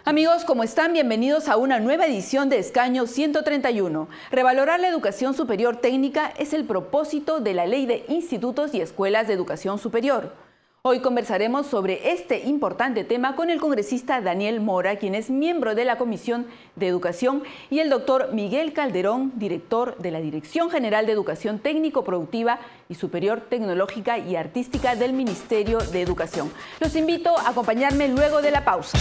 Amigos, ¿cómo están? Bienvenidos a una nueva edición de Escaño 131. Revalorar la educación superior técnica es el propósito de la Ley de Institutos y Escuelas de Educación Superior. Hoy conversaremos sobre este importante tema con el congresista Daniel Mora, quien es miembro de la Comisión de Educación, y el doctor Miguel Calderón, director de la Dirección General de Educación Técnico-Productiva y Superior Tecnológica y Artística del Ministerio de Educación. Los invito a acompañarme luego de la pausa.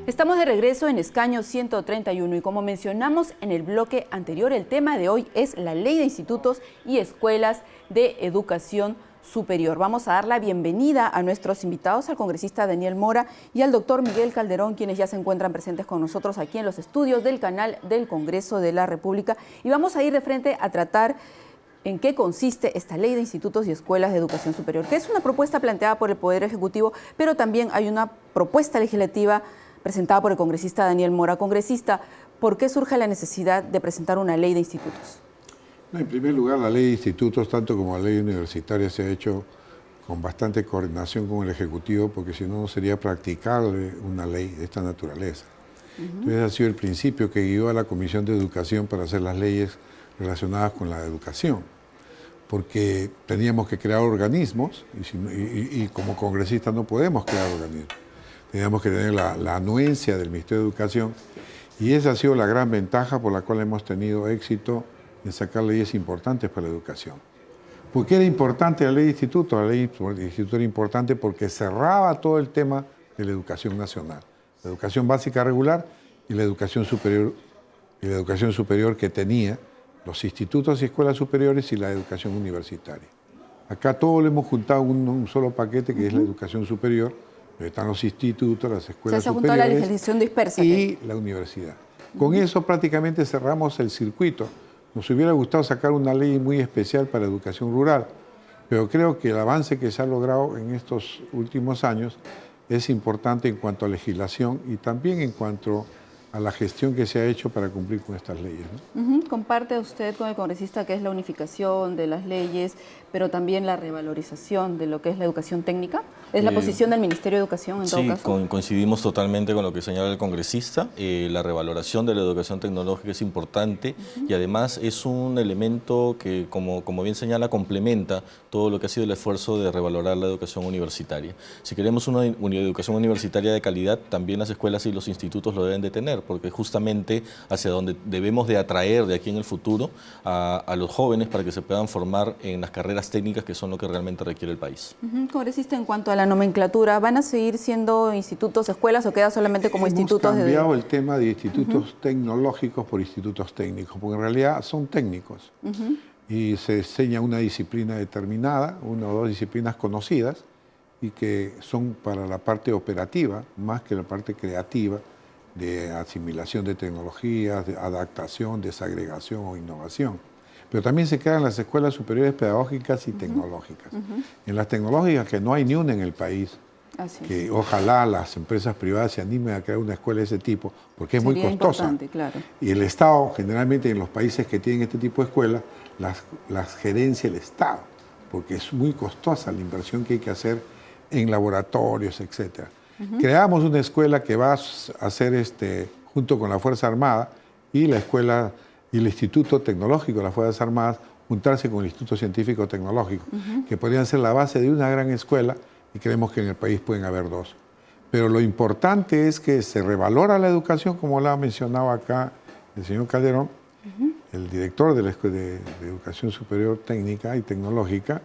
Estamos de regreso en Escaño 131 y como mencionamos en el bloque anterior, el tema de hoy es la Ley de Institutos y Escuelas de Educación Superior. Vamos a dar la bienvenida a nuestros invitados, al congresista Daniel Mora y al doctor Miguel Calderón, quienes ya se encuentran presentes con nosotros aquí en los estudios del canal del Congreso de la República. Y vamos a ir de frente a tratar en qué consiste esta Ley de Institutos y Escuelas de Educación Superior, que es una propuesta planteada por el Poder Ejecutivo, pero también hay una propuesta legislativa presentada por el congresista Daniel Mora. Congresista, ¿por qué surge la necesidad de presentar una ley de institutos? En primer lugar, la ley de institutos, tanto como la ley universitaria, se ha hecho con bastante coordinación con el Ejecutivo, porque si no, no sería practicable una ley de esta naturaleza. Entonces, ha sido el principio que guió a la Comisión de Educación para hacer las leyes relacionadas con la educación, porque teníamos que crear organismos y como congresistas no podemos crear organismos. Teníamos que tener la anuencia del Ministerio de Educación, y esa ha sido la gran ventaja por la cual hemos tenido éxito en sacar leyes importantes para la educación. ¿Por qué era importante la ley de instituto? La ley de instituto era importante porque cerraba todo el tema de la educación nacional, la educación básica regular y la educación superior que tenía los institutos y escuelas superiores y la educación universitaria. Acá todo lo hemos juntado en un solo paquete que es la educación superior. Están los institutos, las escuelas superiores la legislación dispersa y la universidad. Con eso prácticamente cerramos el circuito. Nos hubiera gustado sacar una ley muy especial para educación rural, pero creo que el avance que se ha logrado en estos últimos años es importante en cuanto a legislación y también en cuanto a la gestión que se ha hecho para cumplir con estas leyes, ¿no? ¿Comparte usted con el congresista que es la unificación de las leyes, pero también la revalorización de lo que es la educación técnica? ¿Es la posición del Ministerio de Educación en todo caso? Sí, coincidimos totalmente con lo que señala el congresista. La revaloración de la educación tecnológica es importante y además es un elemento que, como bien señala, complementa todo lo que ha sido el esfuerzo de revalorar la educación universitaria. Si queremos una educación universitaria de calidad, también las escuelas y los institutos lo deben de tener, porque justamente hacia donde debemos de atraer de aquí en el futuro a los jóvenes para que se puedan formar en las carreras técnicas que son lo que realmente requiere el país. Congresista, en cuanto a la nomenclatura, ¿van a seguir siendo institutos, escuelas o queda solamente como institutos? Hemos cambiado el tema de institutos tecnológicos por institutos técnicos, porque en realidad son técnicos y se enseña una disciplina determinada, una o dos disciplinas conocidas y que son para la parte operativa más que la parte creativa, de asimilación de tecnologías, de adaptación, desagregación o innovación. Pero también se crean las escuelas superiores pedagógicas y tecnológicas. En las tecnológicas, que no hay ni una en el país, que ojalá las empresas privadas se animen a crear una escuela de ese tipo, porque es muy costosa. Claro. Y el Estado, generalmente en los países que tienen este tipo de escuelas, las gerencia el Estado, porque es muy costosa la inversión que hay que hacer en laboratorios, etcétera. Creamos una escuela que va a ser junto con la Fuerza Armada y la escuela y el Instituto Tecnológico de las Fuerzas Armadas, juntarse con el Instituto Científico Tecnológico, que podrían ser la base de una gran escuela, y creemos que en el país pueden haber dos. Pero lo importante es que se revalora la educación, como la ha mencionado acá el señor Calderón, el director de la Escuela de Educación Superior Técnica y Tecnológica,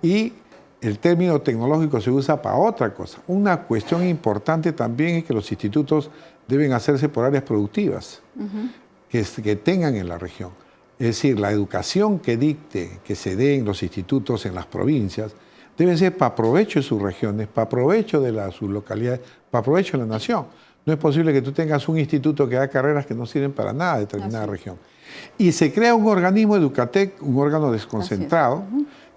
y el término tecnológico se usa para otra cosa. Una cuestión importante también es que los institutos deben hacerse por áreas productivas que tengan en la región. Es decir, la educación que se dé en los institutos en las provincias debe ser para provecho de sus regiones, para provecho de sus localidades, para provecho de la nación. No es posible que tú tengas un instituto que da carreras que no sirven para nada a determinada región. Y se crea un organismo Educatec, un órgano desconcentrado,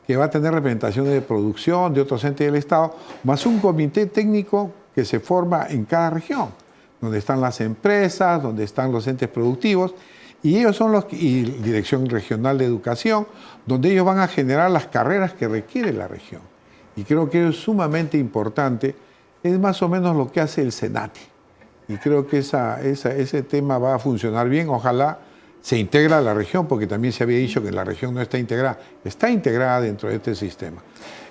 que va a tener representaciones de producción de otros entes del Estado, más un comité técnico que se forma en cada región, donde están las empresas, donde están los entes productivos, y ellos son y Dirección Regional de Educación, donde ellos van a generar las carreras que requiere la región. Y creo que es sumamente importante, es más o menos lo que hace el SENATI. Y creo que ese tema va a funcionar bien, ojalá se integre a la región, porque también se había dicho que la región no está integrada dentro de este sistema.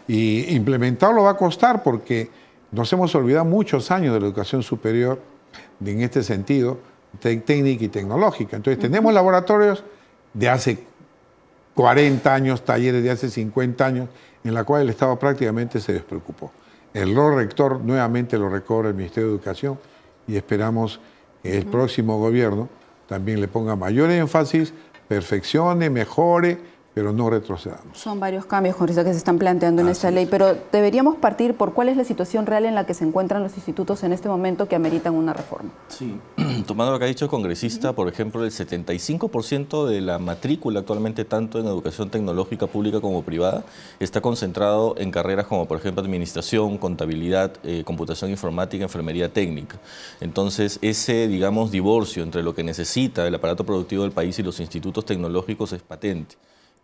Y implementarlo va a costar porque nos hemos olvidado muchos años de la educación superior en este sentido, técnica y tecnológica. Entonces tenemos laboratorios de hace 40 años, talleres de hace 50 años, en la cual el Estado prácticamente se despreocupó. El rol rector nuevamente lo recobra el Ministerio de Educación y esperamos que el próximo gobierno también le ponga mayor énfasis, perfeccione, mejore, pero no retrocedamos. Son varios cambios, congresista, que se están planteando en esta ley, pero deberíamos partir por cuál es la situación real en la que se encuentran los institutos en este momento que ameritan una reforma. Sí, tomando lo que ha dicho el congresista, por ejemplo, el 75% de la matrícula actualmente, tanto en educación tecnológica pública como privada, está concentrado en carreras como, por ejemplo, administración, contabilidad, computación informática, enfermería técnica. Entonces, ese, digamos, divorcio entre lo que necesita el aparato productivo del país y los institutos tecnológicos es patente.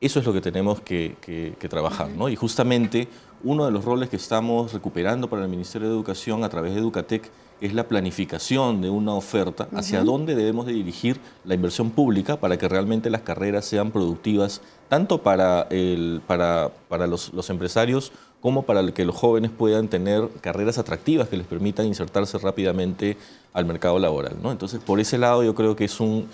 Eso es lo que tenemos que trabajar, ¿no? Y justamente uno de los roles que estamos recuperando para el Ministerio de Educación a través de Educatec es la planificación de una oferta hacia dónde debemos de dirigir la inversión pública para que realmente las carreras sean productivas, tanto para los empresarios como para que los jóvenes puedan tener carreras atractivas que les permitan insertarse rápidamente al mercado laboral, ¿no? Entonces, por ese lado yo creo que es un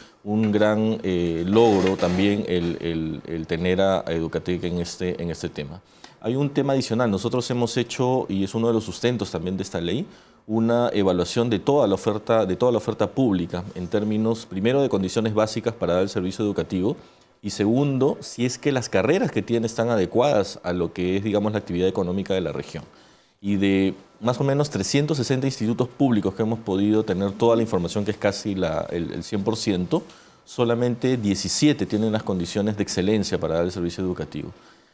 gran logro también el tener a Educatec en este tema. Hay un tema adicional. Nosotros hemos hecho, y es uno de los sustentos también de esta ley, una evaluación de toda la oferta pública en términos, primero, de condiciones básicas para dar el servicio educativo, y segundo, si es que las carreras que tiene están adecuadas a lo que es, digamos, la actividad económica de la región. Y de más o menos 360 institutos públicos que hemos podido tener toda la información, que es casi el 100%, solamente 17 tienen las condiciones de excelencia para dar el servicio educativo.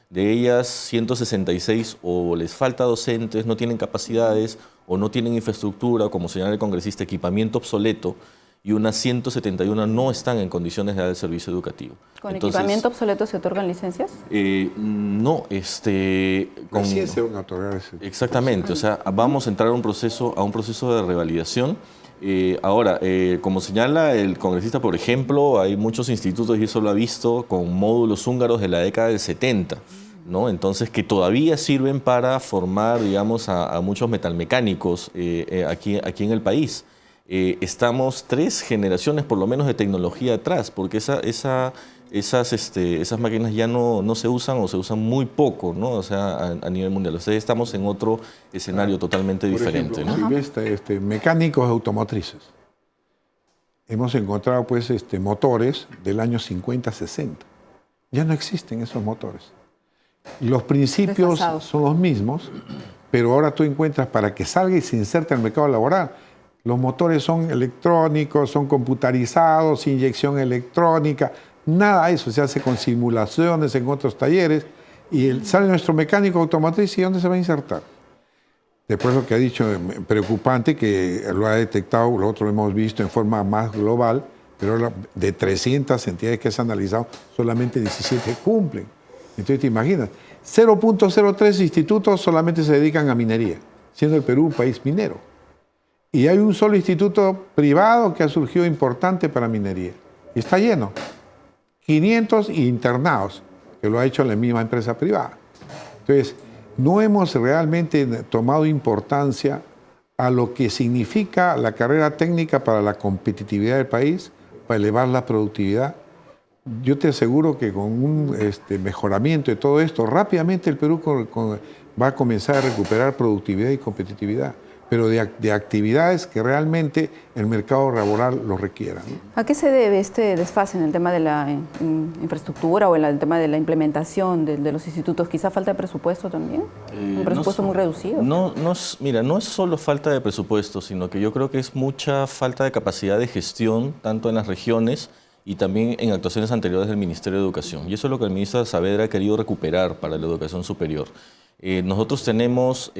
De ellas, 166 o les falta docentes, no tienen capacidades o no tienen infraestructura, o como señala el congresista, equipamiento obsoleto, y unas 171 no están en condiciones de dar el servicio educativo. ¿Con equipamiento obsoleto se otorgan licencias? No, Sí se van a otorgar ese. Exactamente, o sea, vamos a entrar a un proceso de revalidación. Ahora, como señala el congresista, por ejemplo, hay muchos institutos, y eso lo ha visto, con módulos húngaros de la década del 70, ¿no? Entonces, que todavía sirven para formar, digamos, a muchos metalmecánicos aquí en el país. Estamos 3 generaciones por lo menos de tecnología atrás, porque esas máquinas ya no se usan, o se usan muy poco, ¿no? O sea, a nivel mundial. Ustedes estamos en otro escenario totalmente diferente, ejemplo, ¿no? Si ves mecánicos automotrices, hemos encontrado pues motores del año 50-60. Ya no existen esos motores. Los principios son los mismos, pero ahora tú encuentras, para que salga y se inserte al mercado laboral, los motores son electrónicos, son computarizados, inyección electrónica, nada de eso se hace con simulaciones en otros talleres, y sale nuestro mecánico automotriz, ¿y dónde se va a insertar? Después, lo que ha dicho, preocupante, que lo ha detectado, nosotros lo hemos visto en forma más global, pero de 300 entidades que se han analizado, solamente 17 cumplen. Entonces te imaginas, 0.03 institutos solamente se dedican a minería, siendo el Perú un país minero. Y hay un solo instituto privado que ha surgido importante para minería. Y está lleno. 500 internados, que lo ha hecho la misma empresa privada. Entonces, no hemos realmente tomado importancia a lo que significa la carrera técnica para la competitividad del país, para elevar la productividad. Yo te aseguro que con un mejoramiento de todo esto, rápidamente el Perú va a comenzar a recuperar productividad y competitividad, pero de actividades que realmente el mercado laboral lo requiera, ¿no? ¿A qué se debe este desfase en el tema de la infraestructura o en el tema de la implementación de los institutos? ¿Quizá falta de presupuesto también? ¿Un presupuesto muy reducido? Mira, no es solo falta de presupuesto, sino que yo creo que es mucha falta de capacidad de gestión, tanto en las regiones y también en actuaciones anteriores del Ministerio de Educación. Y eso es lo que el ministro Saavedra ha querido recuperar para la educación superior. Nosotros tenemos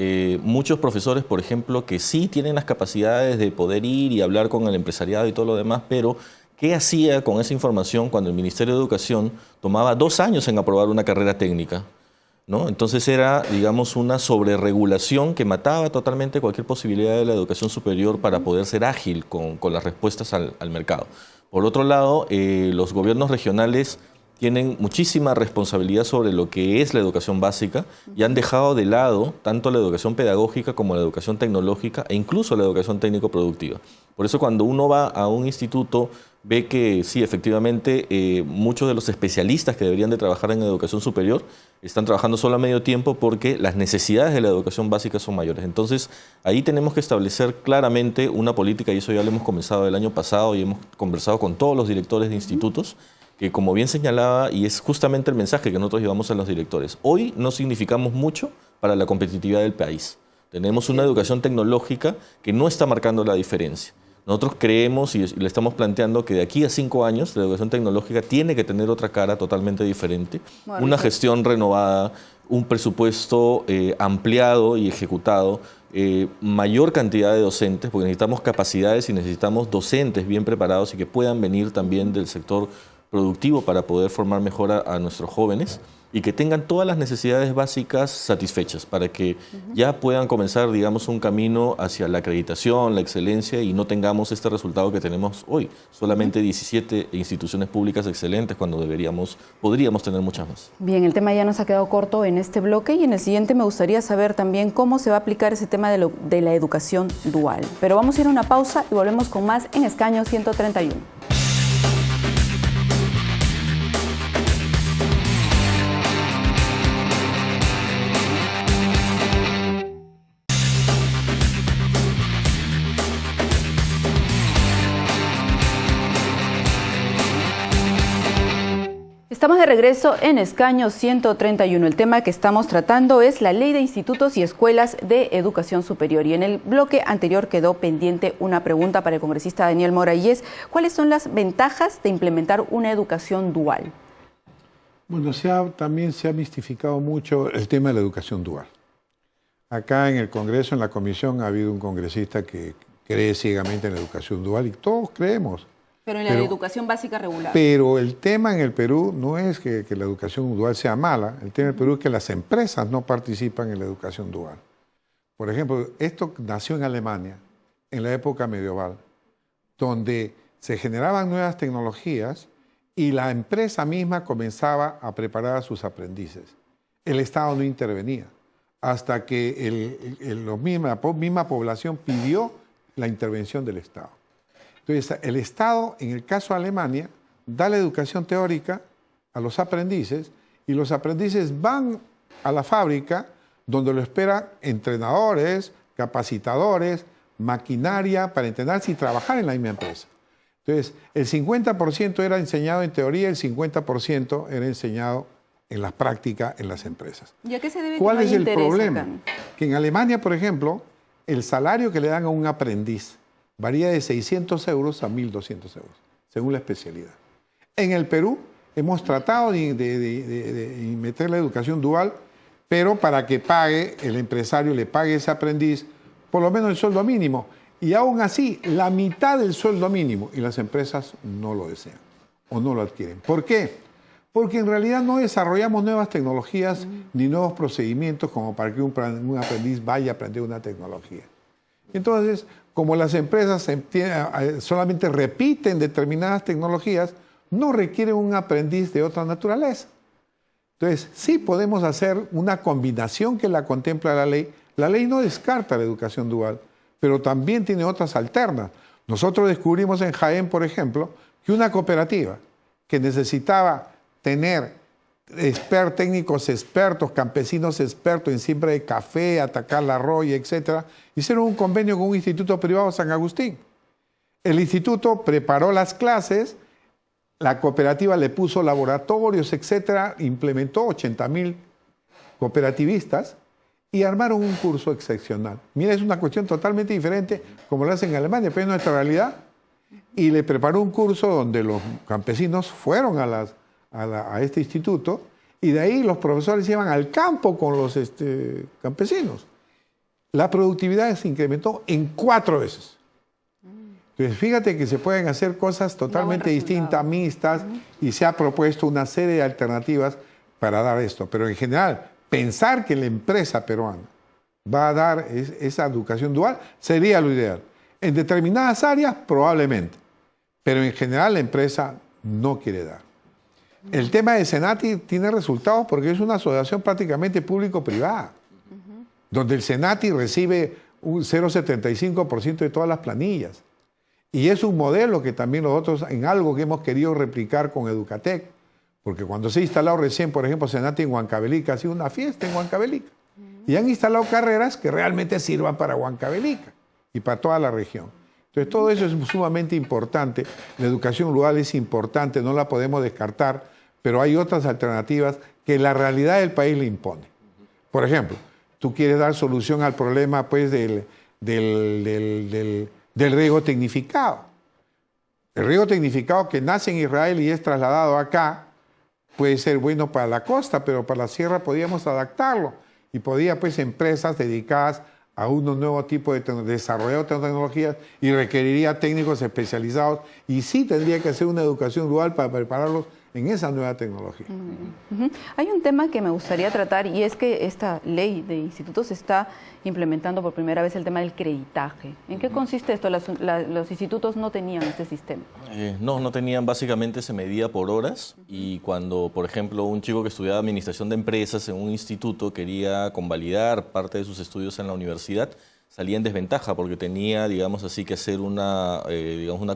muchos profesores, por ejemplo, que sí tienen las capacidades de poder ir y hablar con el empresariado y todo lo demás, pero ¿qué hacía con esa información cuando el Ministerio de Educación tomaba 2 años en aprobar una carrera técnica? ¿No? Entonces era, digamos, una sobreregulación que mataba totalmente cualquier posibilidad de la educación superior para poder ser ágil con las respuestas al mercado. Por otro lado, los gobiernos regionales tienen muchísima responsabilidad sobre lo que es la educación básica y han dejado de lado tanto la educación pedagógica como la educación tecnológica e incluso la educación técnico-productiva. Por eso cuando uno va a un instituto ve que sí, efectivamente, muchos de los especialistas que deberían de trabajar en educación superior están trabajando solo a medio tiempo porque las necesidades de la educación básica son mayores. Entonces, ahí tenemos que establecer claramente una política, y eso ya lo hemos comenzado el año pasado y hemos conversado con todos los directores de institutos, que como bien señalaba, y es justamente el mensaje que nosotros llevamos a los directores, hoy no significamos mucho para la competitividad del país. Tenemos una educación tecnológica que no está marcando la diferencia. Nosotros creemos y le estamos planteando que de aquí a 5 años la educación tecnológica tiene que tener otra cara totalmente diferente, bueno, una gestión renovada, un presupuesto ampliado y ejecutado, mayor cantidad de docentes, porque necesitamos capacidades y necesitamos docentes bien preparados y que puedan venir también del sector productivo para poder formar mejor a nuestros jóvenes y que tengan todas las necesidades básicas satisfechas para que ya puedan comenzar, digamos, un camino hacia la acreditación, la excelencia y no tengamos este resultado que tenemos hoy. Solamente 17 instituciones públicas excelentes cuando podríamos tener muchas más. Bien, el tema ya nos ha quedado corto en este bloque y en el siguiente me gustaría saber también cómo se va a aplicar ese tema de la educación dual. Pero vamos a ir a una pausa y volvemos con más en Escaño 131. Estamos de regreso en Escaño 131. El tema que estamos tratando es la Ley de Institutos y Escuelas de Educación Superior. Y en el bloque anterior quedó pendiente una pregunta para el congresista Daniel Mora y es: ¿cuáles son las ventajas de implementar una educación dual? Bueno, también se ha mistificado mucho el tema de la educación dual. Acá en el Congreso, en la comisión, ha habido un congresista que cree ciegamente en la educación dual y todos creemos. Pero en la educación básica regular. Pero el tema en el Perú no es que la educación dual sea mala, el tema en el Perú es que las empresas no participan en la educación dual. Por ejemplo, esto nació en Alemania, en la época medieval, donde se generaban nuevas tecnologías y la empresa misma comenzaba a preparar a sus aprendices. El Estado no intervenía, hasta que la misma población pidió la intervención del Estado. Entonces, el Estado, en el caso de Alemania, da la educación teórica a los aprendices y los aprendices van a la fábrica donde lo esperan entrenadores, capacitadores, maquinaria para entrenarse y trabajar en la misma empresa. Entonces, el 50% era enseñado en teoría, el 50% era enseñado en la práctica en las empresas. ¿Y a qué se debe? ¿Cuál es el problema? Que en Alemania, por ejemplo, el salario que le dan a un aprendiz varía de 600 euros a 1.200 euros, según la especialidad. En el Perú hemos tratado de meter la educación dual, pero para que el empresario le pague ese aprendiz por lo menos el sueldo mínimo. Y aún así, la mitad del sueldo mínimo, y las empresas no lo desean o no lo adquieren. ¿Por qué? Porque en realidad no desarrollamos nuevas tecnologías ni nuevos procedimientos como para que un aprendiz vaya a aprender una tecnología. Entonces, como las empresas solamente repiten determinadas tecnologías, no requieren un aprendiz de otra naturaleza. Entonces, sí podemos hacer una combinación que la contempla la ley. La ley no descarta la educación dual, pero también tiene otras alternas. Nosotros descubrimos en Jaén, por ejemplo, que una cooperativa que necesitaba tener técnicos expertos, campesinos expertos en siembra de café, atacar la roya, etc., hicieron un convenio con un instituto privado, San Agustín. El instituto preparó las clases, la cooperativa le puso laboratorios, etc., implementó 80.000 cooperativistas y armaron un curso excepcional. Mira, es una cuestión totalmente diferente como lo hacen en Alemania, pero es nuestra realidad. Y le preparó un curso donde los campesinos fueron a este instituto Y de ahí los profesores iban al campo con los campesinos. La productividad se incrementó en 4 veces. Entonces, fíjate que se pueden hacer cosas totalmente distintas, mixtas, y se ha propuesto una serie de alternativas para dar esto. Pero en general, pensar que la empresa peruana va a dar esa educación dual sería lo ideal. En determinadas áreas, probablemente. Pero en general, la empresa no quiere dar. El tema de Senati tiene resultados porque es una asociación prácticamente público-privada, donde el Senati recibe un 0,75% de todas las planillas. Y es un modelo que también nosotros, en algo que hemos querido replicar con Educatec, porque cuando se ha instalado recién, por ejemplo, Senati en Huancavelica, ha sido una fiesta en Huancavelica. Y han instalado carreras que realmente sirvan para Huancavelica y para toda la región. Entonces, todo eso es sumamente importante. La educación rural es importante, no la podemos descartar, pero hay otras alternativas que la realidad del país le impone. Por ejemplo, tú quieres dar solución al problema pues, del riego tecnificado. El riego tecnificado que nace en Israel y es trasladado acá puede ser bueno para la costa, pero para la sierra podíamos adaptarlo. Y podía, pues, empresas dedicadas a un nuevo tipo de desarrollo de tecnologías y requeriría técnicos especializados y sí tendría que hacer una educación dual para prepararlos en esa nueva tecnología. Hay un tema que me gustaría tratar y es que esta ley de institutos está implementando por primera vez el tema del creditaje. ¿En qué consiste esto? Los institutos no tenían este sistema. No tenían, básicamente se medía por horas y cuando, por ejemplo, un chico que estudiaba administración de empresas en un instituto quería convalidar parte de sus estudios en la universidad, salía en desventaja porque tenía, digamos así, que hacer una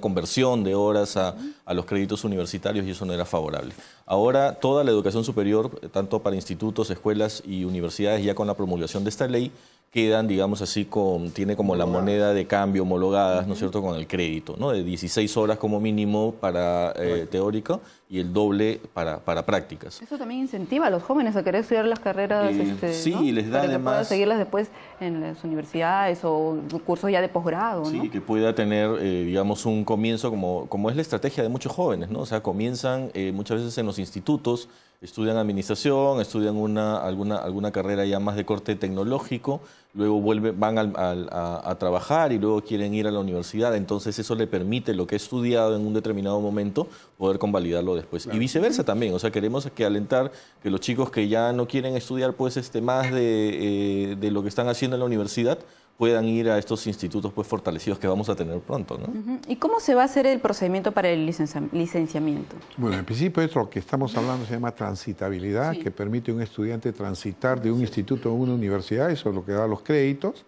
conversión de horas a los créditos universitarios y eso no era favorable. Ahora, toda la educación superior, tanto para institutos, escuelas y universidades, ya con la promulgación de esta ley, quedan, digamos así, tiene como la moneda de cambio homologadas, ¿no es cierto?, con el crédito, ¿no? De 16 horas como mínimo para teórico y el doble para prácticas. Eso también incentiva a los jóvenes a querer estudiar las carreras, sí, ¿no? les da para que además puedan seguirlas después en las universidades o cursos ya de posgrado, sí, ¿no? que pueda tener, digamos, un comienzo como es la estrategia de muchos jóvenes, ¿no? O sea, comienzan muchas veces en los institutos, estudian administración, estudian alguna carrera ya más de corte tecnológico, luego van a trabajar y luego quieren ir a la universidad, entonces eso le permite lo que ha estudiado en un determinado momento poder convalidarlo después. Claro. Y viceversa también, o sea, queremos alentar que los chicos que ya no quieren estudiar pues más de lo que están haciendo en la universidad puedan ir a estos institutos pues fortalecidos que vamos a tener pronto, ¿no? ¿Y cómo se va a hacer el procedimiento para el licenciamiento? Bueno, en principio esto que estamos hablando se llama transitabilidad, que permite a un estudiante transitar de un instituto a una universidad, eso es lo que da los créditos,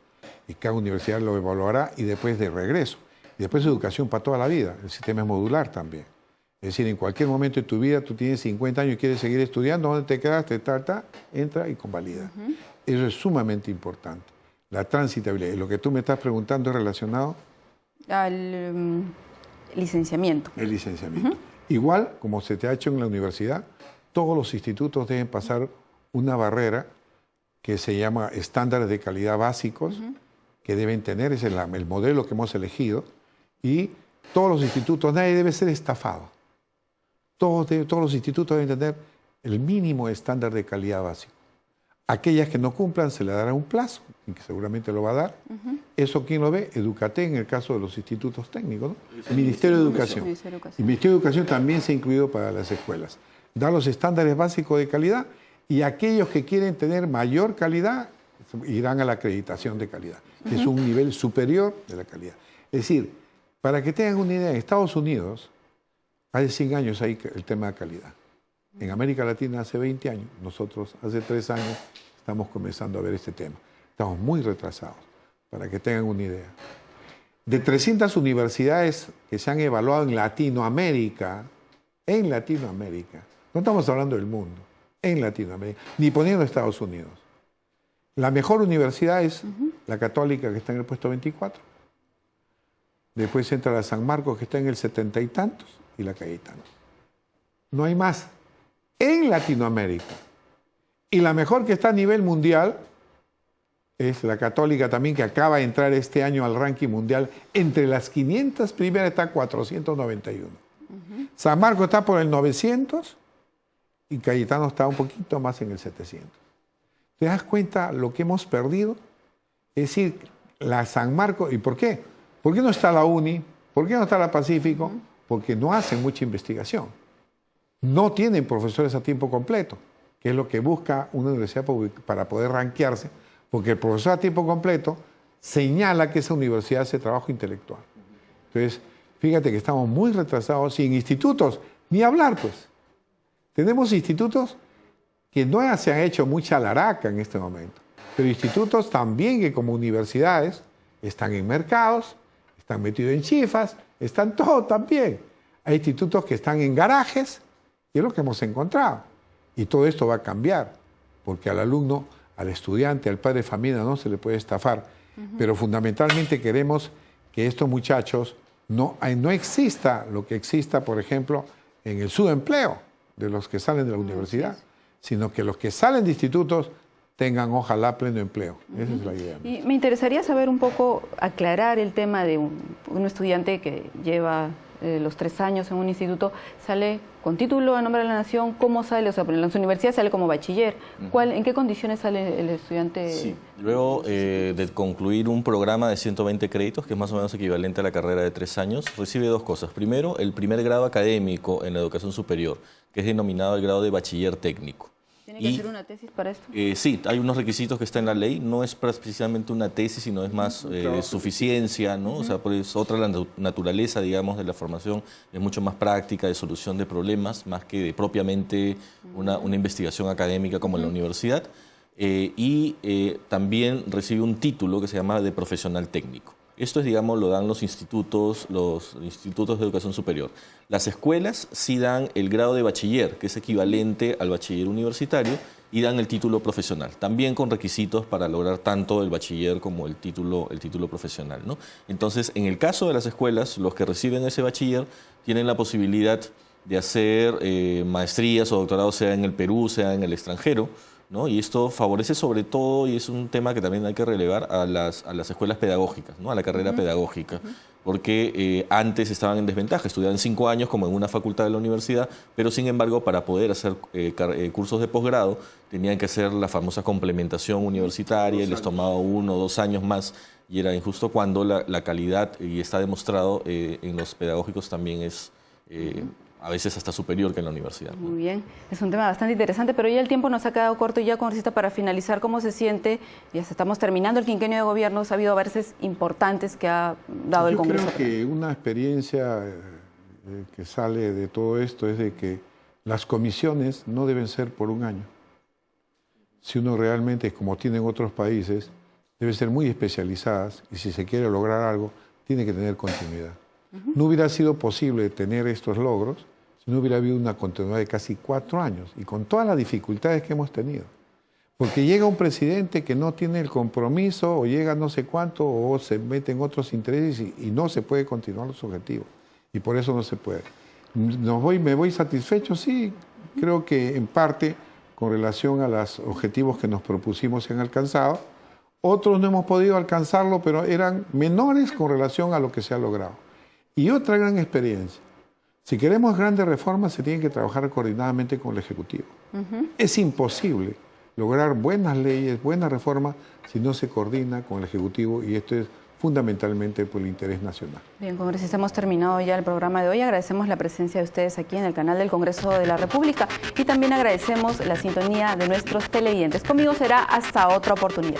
y cada universidad lo evaluará, y después de regreso. Y después educación para toda la vida, el sistema es modular también. Es decir, en cualquier momento de tu vida, tú tienes 50 años y quieres seguir estudiando, ¿dónde te quedaste? Entra y convalida. Eso es sumamente importante. La transitabilidad. Y lo que tú me estás preguntando es relacionado al licenciamiento. El licenciamiento. Igual, como se te ha hecho en la universidad, todos los institutos deben pasar una barrera que se llama estándares de calidad básicos, que deben tener, es el modelo que hemos elegido, y todos los institutos, nadie debe ser estafado. Todos los institutos deben tener el mínimo estándar de calidad básico. Aquellas que no cumplan se le dará un plazo, y que seguramente lo va a dar. ¿Eso quién lo ve? Educatec en el caso de los institutos técnicos, ¿no? El Ministerio de Educación. El Ministerio de Educación también se ha incluido para las escuelas. Da los estándares básicos de calidad y aquellos que quieren tener mayor calidad irán a la acreditación de calidad, que es un nivel superior de la calidad. Es decir, para que tengan una idea, en Estados Unidos, hace 100 años hay el tema de calidad. En América Latina hace 20 años, nosotros hace 3 años estamos comenzando a ver este tema. Estamos muy retrasados, para que tengan una idea. De 300 universidades que se han evaluado en Latinoamérica, no estamos hablando del mundo, en Latinoamérica, ni poniendo Estados Unidos. La mejor universidad es la Católica, que está en el puesto 24. Después entra la San Marcos, que está en el 70 y tantos, y la Cayetano. No hay más. En Latinoamérica. Y la mejor que está a nivel mundial es la Católica también, que acaba de entrar este año al ranking mundial. Entre las 500 primeras está 491. San Marcos está por el 900 y Cayetano está un poquito más en el 700. ¿Te das cuenta lo que hemos perdido? Es decir, la San Marcos, ¿y por qué? ¿Por qué no está la UNI? ¿Por qué no está la Pacífico? Porque no hacen mucha investigación. No tienen profesores a tiempo completo, que es lo que busca una universidad pública para poder rankearse, porque el profesor a tiempo completo señala que esa universidad hace trabajo intelectual. Entonces, fíjate que estamos muy retrasados y en institutos, ni hablar pues. Tenemos institutos que no se han hecho mucha laraca en este momento, pero institutos también que como universidades están en mercados, están metidos en chifas, están todos también. Hay institutos que están en garajes, y es lo que hemos encontrado. Y todo esto va a cambiar, porque al alumno, al estudiante, al padre de familia no se le puede estafar. Pero fundamentalmente queremos que estos muchachos no exista lo que exista, por ejemplo, en el subempleo de los que salen de la universidad, sino que los que salen de institutos tengan, ojalá, pleno empleo. Esa es la idea. Y me interesaría saber un poco, aclarar el tema de un estudiante que lleva los 3 años en un instituto, sale con título a nombre de la nación. ¿Cómo sale? O sea, en las universidades sale como bachiller. ¿En qué condiciones sale el estudiante? Sí, luego de concluir un programa de 120 créditos, que es más o menos equivalente a la carrera de 3 años, recibe 2 cosas. Primero, el primer grado académico en la educación superior, que es denominado el grado de bachiller técnico. ¿Tiene que hacer una tesis para esto? Sí, hay unos requisitos que están en la ley. No es precisamente una tesis, sino es más de suficiencia, ¿no? O sea, pues otra la naturaleza, digamos, de la formación es mucho más práctica, de solución de problemas, más que de propiamente una investigación académica como en la universidad. También recibe un título que se llama de profesional técnico. Esto es, digamos, lo dan los institutos de educación superior. Las escuelas sí dan el grado de bachiller, que es equivalente al bachiller universitario, y dan el título profesional, también con requisitos para lograr tanto el bachiller como el título profesional, ¿no? Entonces, en el caso de las escuelas, los que reciben ese bachiller tienen la posibilidad de hacer maestrías o doctorados, sea en el Perú, sea en el extranjero, ¿no? Y esto favorece sobre todo, y es un tema que también hay que relevar, a las escuelas pedagógicas, ¿no? A la carrera pedagógica, porque antes estaban en desventaja, estudiaban 5 años como en una facultad de la universidad, pero sin embargo para poder hacer cursos de posgrado tenían que hacer la famosa complementación universitaria y les tomaba 1 o 2 años más, y era injusto cuando la calidad, y está demostrado en los pedagógicos, también es a veces hasta superior que en la universidad. Muy bien, es un tema bastante interesante, pero ya el tiempo nos ha quedado corto y ya, congresista, para finalizar, ¿cómo se siente? Ya estamos terminando el quinquenio de gobierno, ha habido avances importantes que ha dado el Congreso. Yo creo que una experiencia que sale de todo esto es de que las comisiones no deben ser por 1 año. Si uno realmente, como tienen otros países, deben ser muy especializadas, y si se quiere lograr algo, tiene que tener continuidad. No hubiera sido posible tener estos logros si no hubiera habido una continuidad de casi 4 años, y con todas las dificultades que hemos tenido. Porque llega un presidente que no tiene el compromiso, o llega no sé cuánto, o se mete en otros intereses y no se puede continuar los objetivos. Y por eso no se puede. ¿Me voy satisfecho? Sí, creo que en parte con relación a los objetivos que nos propusimos se han alcanzado. Otros no hemos podido alcanzarlo, pero eran menores con relación a lo que se ha logrado. Y otra gran experiencia. Si queremos grandes reformas, se tienen que trabajar coordinadamente con el Ejecutivo. Es imposible lograr buenas leyes, buenas reformas, si no se coordina con el Ejecutivo, y esto es fundamentalmente por el interés nacional. Bien, congresista, hemos terminado ya el programa de hoy. Agradecemos la presencia de ustedes aquí en el canal del Congreso de la República, y también agradecemos la sintonía de nuestros televidentes. Conmigo será hasta otra oportunidad.